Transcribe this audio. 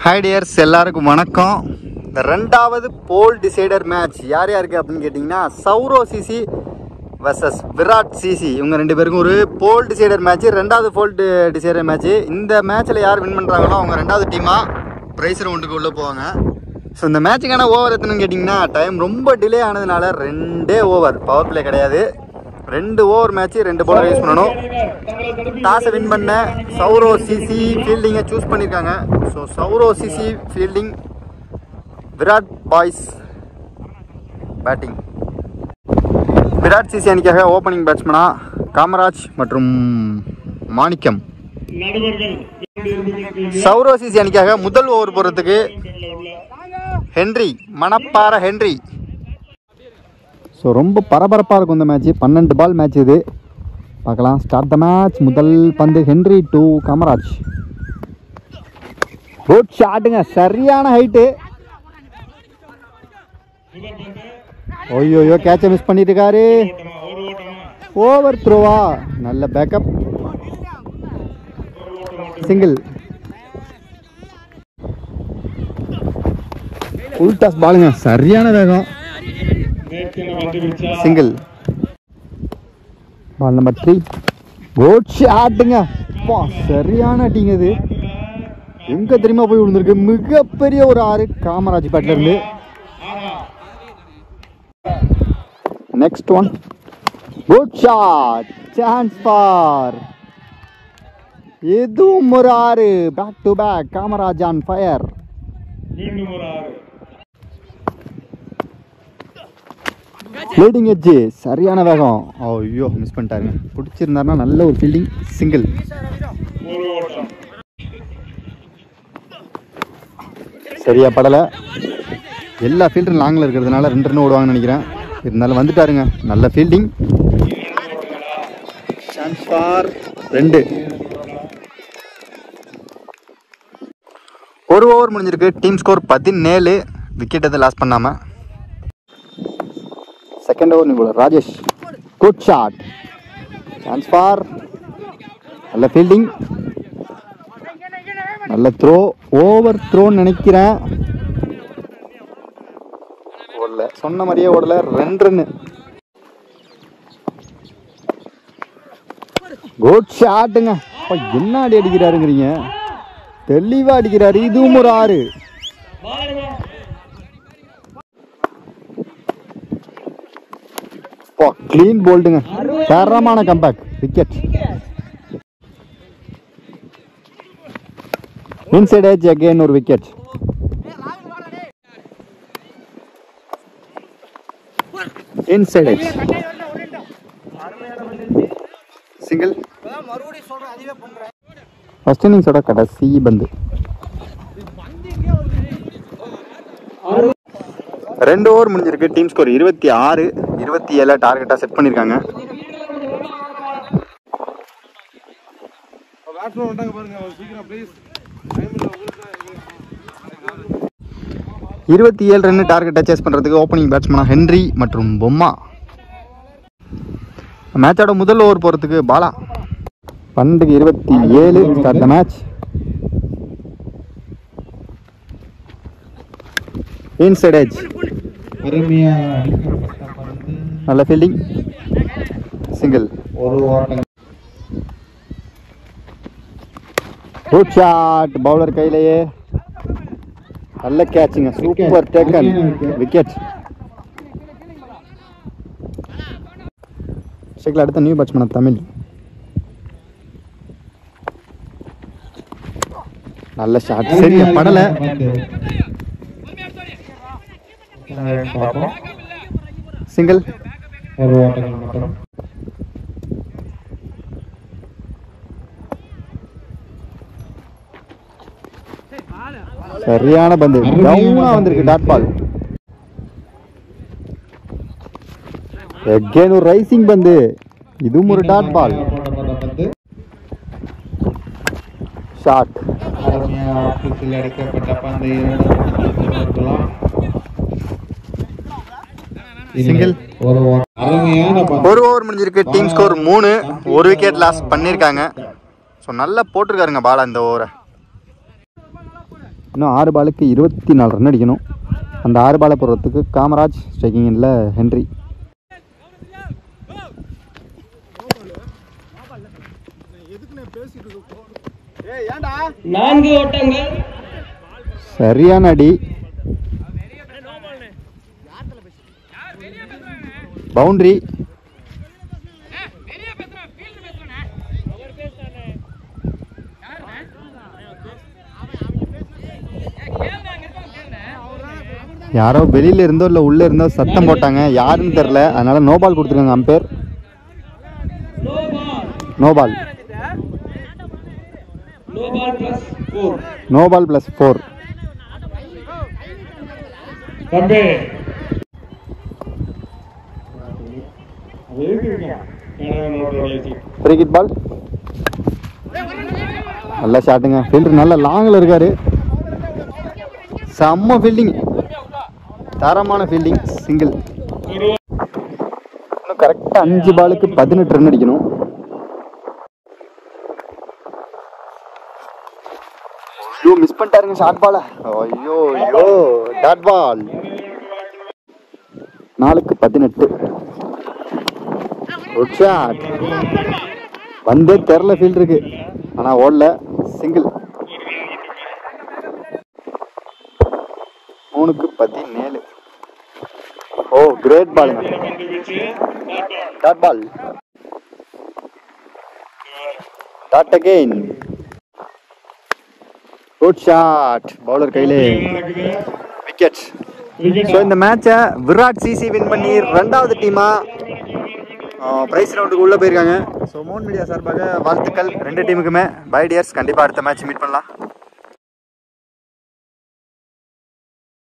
Hi tears, எல்லாருக்கும் வணக்கம். இந்த ரெண்டாவது போல் டிசைடர் மேட்ச் யார் யாருக்கு அப்படின்னு கேட்டிங்கன்னா, Sourav CC versus Virat CC, இவங்க ரெண்டு பேருக்கும் ஒரு போல் டிசைடர் மேட்ச், ரெண்டாவது போல் டிசைடர் மேட்ச். இந்த மேட்ச்சில் யார் வின் பண்ணுறாங்களோ அவங்க ரெண்டாவது டீமாக ப்ரைஸ் ரவுண்டுக்கு உள்ளே போவாங்க. ஸோ இந்த மேட்சுக்கான ஓவர் எத்தனைன்னு கேட்டிங்கன்னா, டைம் ரொம்ப டிலே ஆனதுனால 2 ஓவர், பவர் பிளே கிடையாது. 2 ஓவர் மேட்ச்சு 2 பவுலர் யூஸ் பண்ணணும். டாஸை வின் பண்ண சௌரவ் சிசி ஃபீல்டிங்கை சூஸ் பண்ணியிருக்காங்க. So Sourav CC fielding, Virat boys batting. Virat CC அணிக்காக ஓப்பனிங் பேட்ஸ்மனாக காமராஜ் மற்றும் மாணிக்கம். சௌரவ் சிசி அணிக்காக முதல் ஓவர் போகிறதுக்கு ஹென்றி, மணப்பாறை ஹென்றி. ஸோ ரொம்ப பரபரப்பாக இருக்கும் இந்த மேட்ச்சு. 12 பால் மேட்ச் இது. பார்க்கலாம். Start the match. முதல் பந்து ஹென்றி டு காமராஜ். குட் ஷாட்டுங்க, சரியான ஹைட்டு. ஓய்யோ, கேட்சை மிஸ் பண்ணிட்டு இருக்காரு. ஓவர் த்ரோவா? நல்ல பேக்கப். சிங்கிள். ஃபுல் டாஸ் பாலுங்க, சரியான வேகம். சிங்கிள். பால் நம்பர் 3. குட் ஷாட்டுங்க. சரியான டீங்க. இது எங்க தெரியுமா போய் விழுந்திருக்கு? மிகப்பெரிய ஒரு 6 காமராஜ் பேட்ல இருந்து. Next one. Good shot. Chance four. இதுவும் ஒரு 6. Back to back. Kamaraj on fire. Leading edge, சரியான வேகம். ஐயோ, மிஸ் பண்ணிட்டாருங்க. பிடிச்சிருந்தாருன்னா நல்ல ஒரு ஃபீல்டிங். சிங்கிள். சரியா படலை. எல்லா ஃபீல்டரும் லாங்கில் இருக்கிறதுனால 2 ரன் ஓடுவாங்கன்னு நினைக்கிறேன். இருந்தாலும் வந்துட்டாருங்க. நல்ல ஃபீல்டிங். Chance for 2. ஒரு ஓவர் முடிஞ்சிருக்கு. Team score 17. விக்கெட் எதுவும் லாஸ் பண்ணாமல். செகண்ட் ஓவர் நீங்க Rajesh. Good shot. Chance four. நல்ல ஃபீல்டிங், நல்ல த்ரோ. ஓவர் த்ரோன்னு நினைக்கிறேன். ஓடல, சொன்ன மாதிரியே ஓடல. 2 ரன். குட் ஷாட்டுங்க. என்ன அடி அடிக்கிறாருங்கிறீங்க? தெளிவா அடிக்கிறாரு. இதுவும் ஒரு 6. கிளீன் போல்டுங்க, தரமான comeback. Wicket. Inside edge again ஒரு wicket. Inside edge. Single. First இன்னிங்ஸோட கடைசி பந்து. 2 ஓவர் முடிஞ்சிருக்கு. Team score 26. 27 டார்கெட்டாக செட் பண்ணியிருக்காங்க. இருபத்தி 27 ரன் டார்கெட்டை சேஸ் பண்ணுறதுக்கு ஓப்பனிங் பேட்ஸ்மனாக ஹென்றி மற்றும் பொம்மா. மேட்சோட முதல் ஓவர் போகிறதுக்கு பாலா. 12-27 start the match. Inside edge. நல்ல fielding. Single. Good shot. Bowler கையிலேயே. நல்ல கேட்சுங்க. Super taken. விக்கெட். சைக்கிள். அடுத்த நியூ பேட்ஸ்மேன் தமிழ். நல்ல ஷாட். சரி படல. சிங்கிள். சரியான பந்து. டவுனா வந்திருக்கு. Dot ball. அகைன் ஒரு ரைசிங் பந்து. இதுவும் ஒரு டாட் பால். ஷாட். சிங்கிள். ஒரு ஓவர் முடிஞ்சிருக்கு. Team score 3. ஒரு விக்கெட் லாஸ் பண்ணியிருக்காங்க. ஸோ நல்லா போட்டிருக்காருங்க பாலா இந்த ஓவரை. இன்னும் 6 பாலுக்கு 24 ரன் அடிக்கணும். அந்த 6 பாலை போடுறதுக்கு காமராஜ், ஸ்ட்ரைக்கிங் எண்ணில் ஹென்றி. சரியான அடி, பவுண்டரி. யாரோ வெளியில இருந்தோ இல்லை உள்ள இருந்தோ சத்தம் போட்டாங்க, யாருன்னு தெரில. அதனால நோ பால் கொடுத்துருக்காங்க umpire. No ball, no ball +4. Free kick ball. நல்ல ஷாட்டுங்க. ஃபீல்டர் நல்ல லாங்கில் இருக்காரு. செம்ம ஃபீல்டிங், தரமான ஃபீல்டிங். சிங்கிள். இன்னும் கரெக்டாக 5 பாலுக்கு 18 ரன் அடிக்கணும். ஐயோ மிஸ் பண்ணிட்டாருங்க ஷார்ட் பால. ஐயோ ஐயோ டாட் பால். 4க்கு 18. Good shot. வந்தே தெரில ஃபீல்டருக்கு, ஆனால் ஓடல. சிங்கிள். 3க்கு 17. ஓ கிரேட் பாலுங்க. Dot ball. Dot again. Good shot. Bowler கையிலே விக்கெட். ஸோ இந்த மேட்சை விராட் சிசி வின் பண்ணி 2வது டீமாக பிரைஸ் ரவுண்டுக்கு உள்ளே போயிருக்காங்க. ஸோ மோன் மீடியா சார்பாக வாழ்த்துக்கள் 2 டீமுக்குமே. பை டியர்ஸ், கண்டிப்பாக அடுத்த மேட்ச் மீட் பண்ணலாம்.